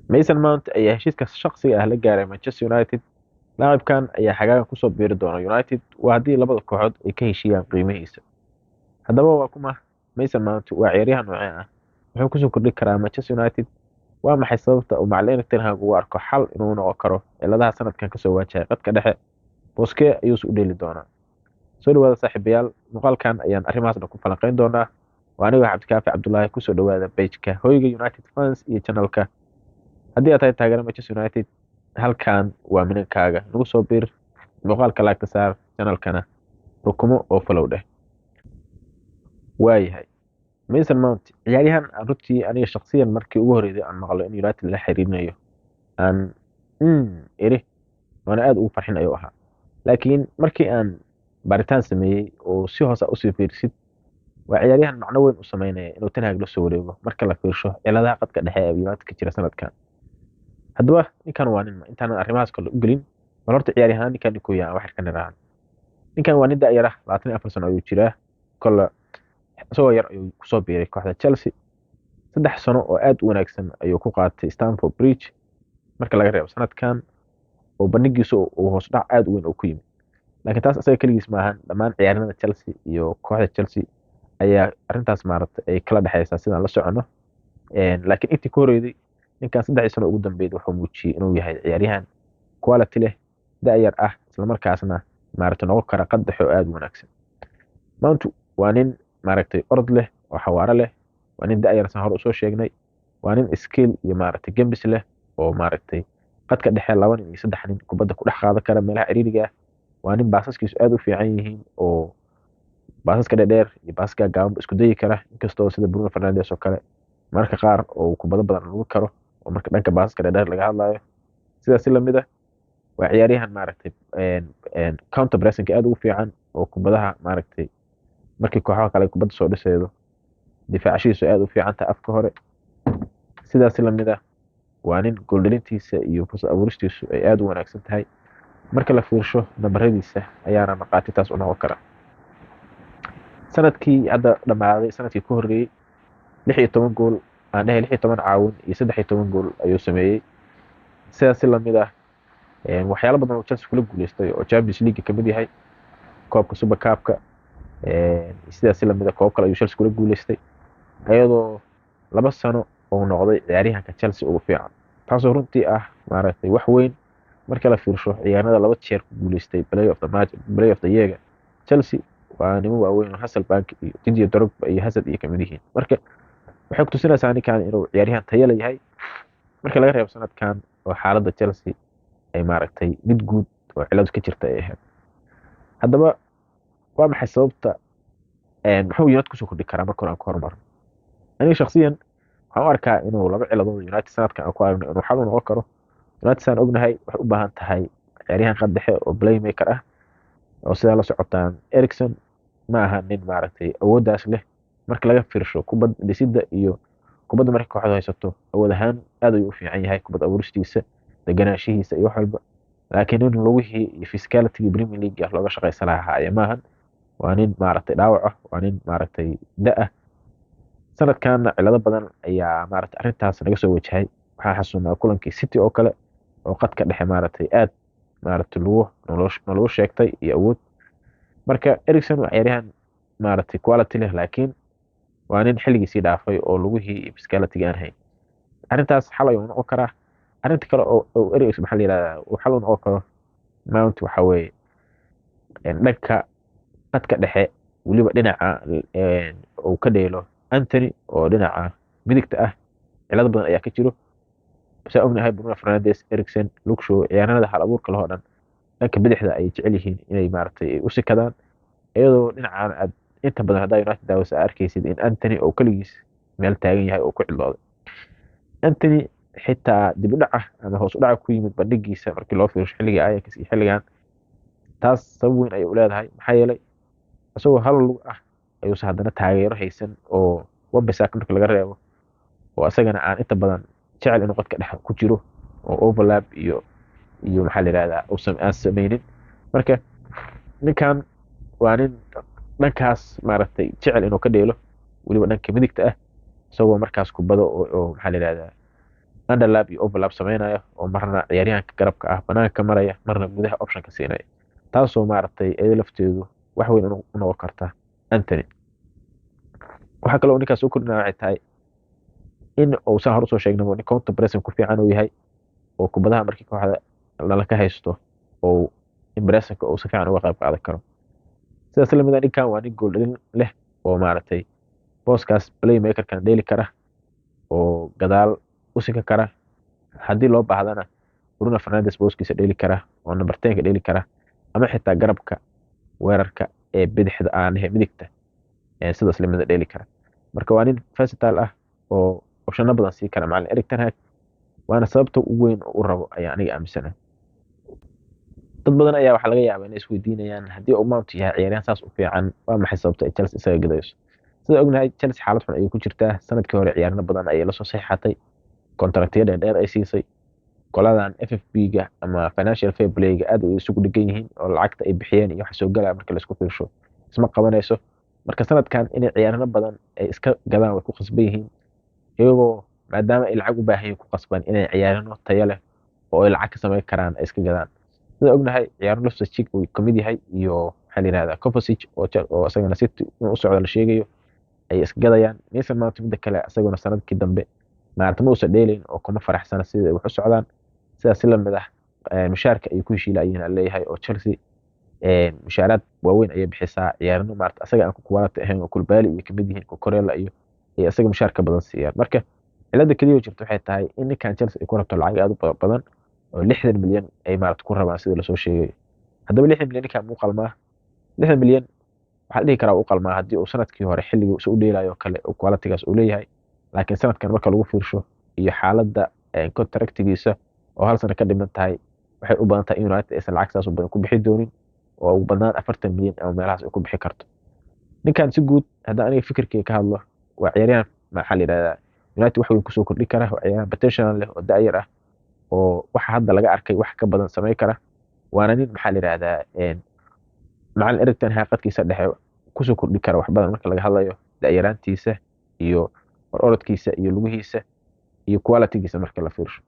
Mason Mount ayaa heshiiska shaqsiga ah la gaaray Manchester United. Laacibkan ayaa xagaagan kusoo biiri doona United waa haddii labada kooxood ay ka heshiiyaan qiimihiisa. Haddaba waa kuma Mason Mount waa ciyaaryahan noocee ah? Wuxuu kusoo kordhi karaa Manchester United? Waa maxay sababta uu macallin Ten Hag u arko xal inuu noqon karo ciladaha sanadkan kasoo waajahaya qadka dhexe? Booskee ayuuse u dheeli doonaa? Soo dhawaada saaxiibayaal, muuqaalkan ayaan arrimahaas dhan ku falanqeyn doonaa. Waa aniga Cabdikaafi Cabdullaahi, kusoo dhawaada page-ka Hoyga United Fans iyo channel-ka. Haddii aad tahay taageere Manchester United, halkan waa minankaaga. Nagu soo biir, muuqaalka like saar, channel-kana rukumo oo follow dheh. Waayahay. Mason Mount ciyaaryahan aan runtii aniga shakhsiyan markii ugu horeysay aan maqlo in United la xiriirinayo aan iri waana aad ugu farxin ayuu ahaa. Laakiin markii aan baaritaan sameeyey oo si hoose u sii fiirsid, waa ciyaaryahan macno weyn u sameynaya inuu Ten Hag la soo wareego marka la fiirsho ciladaha qadka dhexe ee United ka jira sanadkan. Haddaba ninkan waa nin intaan arrimahaas kale u gelin, bal horta ciyaaryahan ninkan ninkuu yahay wax ka niraan. Ninkan waa nin da'yar ah, 24 sano ayuu jiraa. Kala isagoo yar ayuu kusoo biiray kooxda Chelsea. 3 sano oo aad u wanaagsan ayuu ku qaatay Stamford Bridge marka laga reebo sanadkan oo bandhigiisu uu hoos dhac aad u weyn ku yimid. Laakiin taas asaga kaligiis maahan, dhammaan ciyaaryahanada Chelsea iyo kooxda Chelsea ayaa arrintaas maaragtay ay kala dhaxaysaa sidaan la socono. Laakiin intii ka horeeyay ninkan 3 sano ugu dambeeyay wuxuu muujiyay inuu yahay ciyaaryahan quality leh, da'yar ah, isla markaasna maaragtay noqon kara qad dhexe oo aad u wanaagsan. Mount waa nin maaragtay orod leh oo xawaare leh, waa nin da'yar san hore u soo sheegnay, waa nin skill iyo maaragtay gambis leh oo maaragtay qadka dhexe 2 nin iyo 3 nin kubadda ku dhex qaadan kara meelaha ciriiriga ah. Waa nin baasaskiisu aad u fiican yihiin oo baasaska dheer iyo baasaska gaaban isku dayi kara, inkastoo sida Bruno Fernandes oo kale marka qaar oo kubadda badan lagu karo oo marka dhanka baasaska dheer laga hadlayo. Sidaas la mid ah waa ciyaaryahan maaragtay counter pressing aad ugu fiican oo kubadaha maaragtay markii kooxaha kale kubadda soo dhisaydo difaacashiisu aad u fiican tahay afka hore. Sidaas la mid ah waa nin gool dhalintiisa iyo fursad abuuristiisu ay aad u wanaagsan tahay. Marka la fiirsho nabaradiisa ayaana maqaati taas u noqon kara. Sanadkii hadda dhamaaday, sanadkii ku horeeyay 16 gool aan dhahay 16 caawin iyo 13 gool ayuu sameeyay. Sidaas la mid ah waxyaalo badan oo Chelsea kula guuleystay oo Champions League ka mid yahay, koobka Super Cup-ka, sidaas la mid ah koob kale ayuu Chelsea kula guuleystay ayadoo 2 sano oo noqday ciyaaryahanka Chelsea ugu fiican. Taasoo runtii ah maaragtay wax weyn marka la fiirsho ciyaarada 2 jeer ku guuleystay Player of the Match, Player of the Year. Chelsea waa nimo waaweyn oo Hasselbank iyo Didier Drogba iyo Hazard iyo kamid yihiin. Marka waxay ku tusinaysaa ninkan inuu ciyaaryahan tayo leh yahay marka laga reebo sanadkan oo xaaladda Chelsea ay maaragtay mid guud oo cilad ka jirta ay ahayd. Haddaba waa maxay sababta muxuu United kusoo kordhi karaa marka aan ku hormarno? Aniga shakhsiyan waxaan u arkaa inuu 2 ciladood United sanadkan aan ku aragno inuu xal u noqon karo. United saan ognahay waxay u baahan tahay ciyaaryahan qad dhexe oo playmaker ah oo sida la socotaan Eriksen ma aha nin maaragtay awooddaas leh marka laga fiirsho kubad dhisidda iyo kubadda markay kooxdu haysato awood ahaan aad ayuu u fiican yahay kubad abuuristiisa, deganaanshihiisa iyo wax walba. Laakiin nin lugihii iyo physicality Premier League looga shaqaysan lahaa maahan. Waa nin maaragtay dhaawac ah, waa nin maaragtay da' sanadkan cilado badan ayaa maaragtay arrintaas naga soo wajahay. Waxaan xasuusnaa kulankii City oo kale oo qadka dhexe maaragtay aad maaragtay lagu sheegtay iyo awood. Marka Eriksen waa ciyaaryahan maaragtay quality leh, laakiin waa nin xilligiisii dhaafay oo lugihii iyo physicality aan hayn. Arrintaas xal ayuu noqon karaa. Arrinta kale oo Eriksen maxaa la yiraahdaa uu xal u noqon karo Mount waxa weeye dhanka qadka dhexe weliba dhinaca uu ka dheelo Anthony oo dhinaca midigta ah cilado badan ayaa ka jiro. Sida ognahay Bruno Fernandes, Eriksen, Luke Shaw ciyaaryahanada hal abuurka leh oo dhan dhanka bidixda ay jecel yihiin inay maaragtay u sikadaan iyadoo dhinacaan aad inta badan haddaa United daawasa arkaysid in Anthony oo kaligiis meel taagan yahay oo ku cidlooday. Anthony xitaa dib u dhaca ama hoos u dhaca ku yimid bandhigiisa markii loo fiirsho xilliga Ajax iyo xilligan taas sabab weyn ay u leedahay. Maxaa yeelay isagoo hal lug ah ayuu haddana taageero haysan oo Wan-Bissaka marka laga reebo oo asagana aan inta badan jecel inuu qadka dhexe ku jiro oo overlap iyo maxaa la yiraahdaa aan sameynin. Marka ninkan waa nin dhankaas maaragtay jecel inuu ka dheelo weliba dhanka midigta ah isagoo markaas kubado oo maxaa la yiraahdaa underlap iyo overlap sameynaya oo marna ciyaaryahanka garabka ah banaanka ka maraya marna gudaha optionka siinaya taasoo maaragtay iyada lafteedu wax weyn u noqon karta Anthony. waxaa kaloo ninkaas u kordhinaya waxay tahay in uu saan hore usoo sheegnay nin counter pressing ku fiican uu yahay oo kubadaha markii kooxda lala ka haysto oo in pressingka uu si fiican uga qayb qaadan karo. sidaas la mid ah ninkan waa nin gool dhalin leh oo maaragtay booskaas playmakerkan dheeli kara oo gadaal u sinka kara haddii loo baahdana Bruno Fernandes booskiisa dheeli kara oo number 10 dheeli kara ama xitaa garabka weerarka ee bidixda aan midigta sidaas la mid ah dheeli kara. marka waa nin versatile ah oo optionno badan sii kara macallin Erik ten Hag waana sababta ugu weyn oo u rabo ayaa aniga aaminsanahay. dad badan ayaa waxaa laga yaabaa inay isweydiinayaan haddii uu Mount yahay ciyaaryahan saas u fiican waa maxay sababta ay Chelsea isaga gadayso. sida ognahay Chelsea xaalad xun ayay ku jirtaa sanadkii hore ciyaarno badan ayay la soo saxiixatay kontraktiyo dheer ay siisay qoladan FFP-ga ama financial fair play-ga aad ay isugu dhigan yihiin oo lacagta ay bixiyeen iyo waxa soo galaya marka la isku fiirsho isma qabanayso. marka sanadkan inay ciyaarno badan ay iska gadaan way ku qasban yihiin iyagoo maadaama ay lacag u baahan yihiin ku qasban inay ciyaarno tayo leh oo ay lacag ka samayn karaan ay iska gadaan. sida ognahay ciyaarno Loftus-Cheek uu ka mid yahay iyo waxaa la yidhahdaa Kovacic oo isagana City inuu u socdo la sheegayo ay iska gadayaan. Mason Mount midda kale isaguna sanadkii dambe maaragtay ma uusan dheelayn oo kuma faraxsana sida ay wax u socdaan sidaas la mid ah mushaarka ay ku heshiilayeen aan leeyahay oo Chelsea mushaaraad waaweyn ayay bixisaa ciyaarno maaragtay asaga aan ku quality ahayn oo Koulibaly iyo kamid yihiin Cucurella iyo ay asaga mushaarka badan siiyaan. marka cilada kaliya oo jirta waxay tahay in ninkan Chelsea ay ku rabto lacag aad u badan oo 60 milyan ay maaragtay ku rabaan sida la soo sheegay. haddaba 60 milyan ninkan muu qalmaa 60 milyan waxaa la dhihi karaa uu qalmaa haddii uu sanadkii hore xilligii uu u dheelayo kale oo quality-gaas uu leeyahay laakiin sanadkan marka lagu fiirsho iyo xaaladda contractigiisa oo hal sano ka dhiman tahay waxay u badan tahay in United aysan lacag saas u badan ku bixi doonin oo ugu badnaan 40 milyan ama meelahaas ay ku bixi karto. ninkan si guud haddii aniga fikirkeyga ka hadlo waa ciyaaryahan maxaa la yidhahdaa United wax weyn kusoo kordhi kara waa ciyaaryahan potential leh oo da'yar ah oo waxa hadda laga arkay wax ka badan samayn kara waana nin maxaa la yidhahdaa macallin Erik ten Hag qadkiisa dhexe kusoo kordhi kara wax badan marka laga hadlayo da'yaraantiisa iyo orodkiisa iyo lugihiisa iyo quality-giisa marka la fiirsho.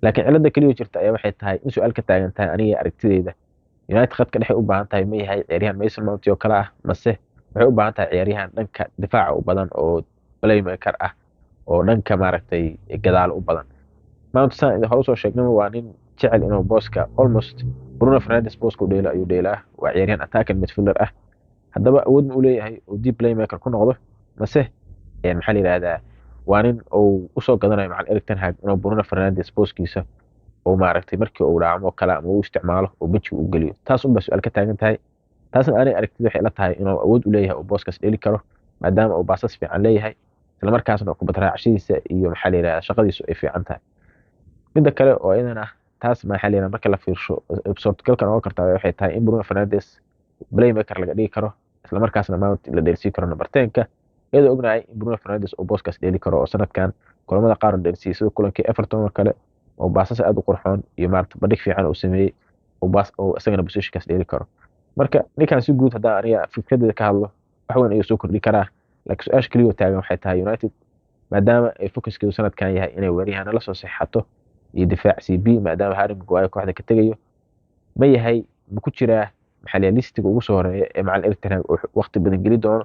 laakiin cilada kaliya jirta ayaa waxay tahay in su'aal ka taagan tahay aniga aragtideyda United khadka dhexe u baahan tahay ma yahay ciyaaryahan Mason Mount oo kale ah mase waxay u baahan tahay ciyaaryahan dhanka difaaca u badan oo playmaker ah oo dhanka maaragtay gadaal u badan. Mount saan hore usoo sheegnay waa nin jecel inuu booska almost Bruno Fernandes booska u dheelo ayuu dheelaa waa ciyaaryahan attacking midfielder ah haddaba awood ma u leeyahay oo deep playmaker ku noqdo mase maxaa la yidhahdaa waa nin uu usoo gadanayo macallin Erik ten Hag inuu Bruno Fernandes booskiisa oo maaragtay markii uu dhaamo kala ama uu isticmaalo oo benchi u geliyo taas un baa su'aal ka taagan tahay. taasna aniga aragtida waxay la tahay inuu awood u leeyahay oo booskaas dheeli karo maadaama uu baasas fiican leeyahay isla markaasna kubad raacashadiisa iyo maxaa la yidhahdaa shaqadiisu ay fiican tahay. midda kale oo iyadana taas maxaa la yidhahdaa marka la fiirsho suurtagalka noqon kartaa waxay tahay in Bruno Fernandes playmaker laga dhigi karo isla markaasna Mount la dheelsiin karo number 10-ka iyadoo ognahay in Bruno Fernandes uu booskaas dheeli karo oo sanadkan kulamada qaar uu dheelsiiyay sida kulankii Everton oo kale oo baasas aad u qurxoon iyo maaragtay bandhig fiican uu sameeyay oo isagana positionkaas dheeli karo. marka ninkan si guud haddaan aniga fikradeyda ka hadlo wax weyn ayuu soo kordhi karaa laakiin su-aasha kaliya oo taagan waxay tahay United maadaama ay focuskeedu sanadkan yahay inay weeraryahanno la soo saxiixato iyo difaac CB maadaama Harry Maguire kooxda ka tegayo ma yahay ma ku jiraa maxaa la listiga ugu soo horeeya ee macallin Erik ten Hag oo waqti badan geli doono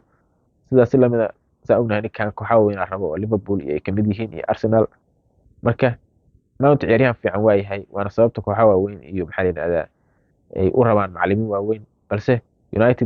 sidaas la mid ah saa ognahay ninkan kooxaha weyn rabo oo Liverpool iyo ay kamid yihiin iyo Arsenal. marka Mount ciyaaryahan fiican waa yahay waana sababta kooxaha waaweyn iyo maxaa la yidhahdaa ay u rabaan macallimiin waaweyn balse United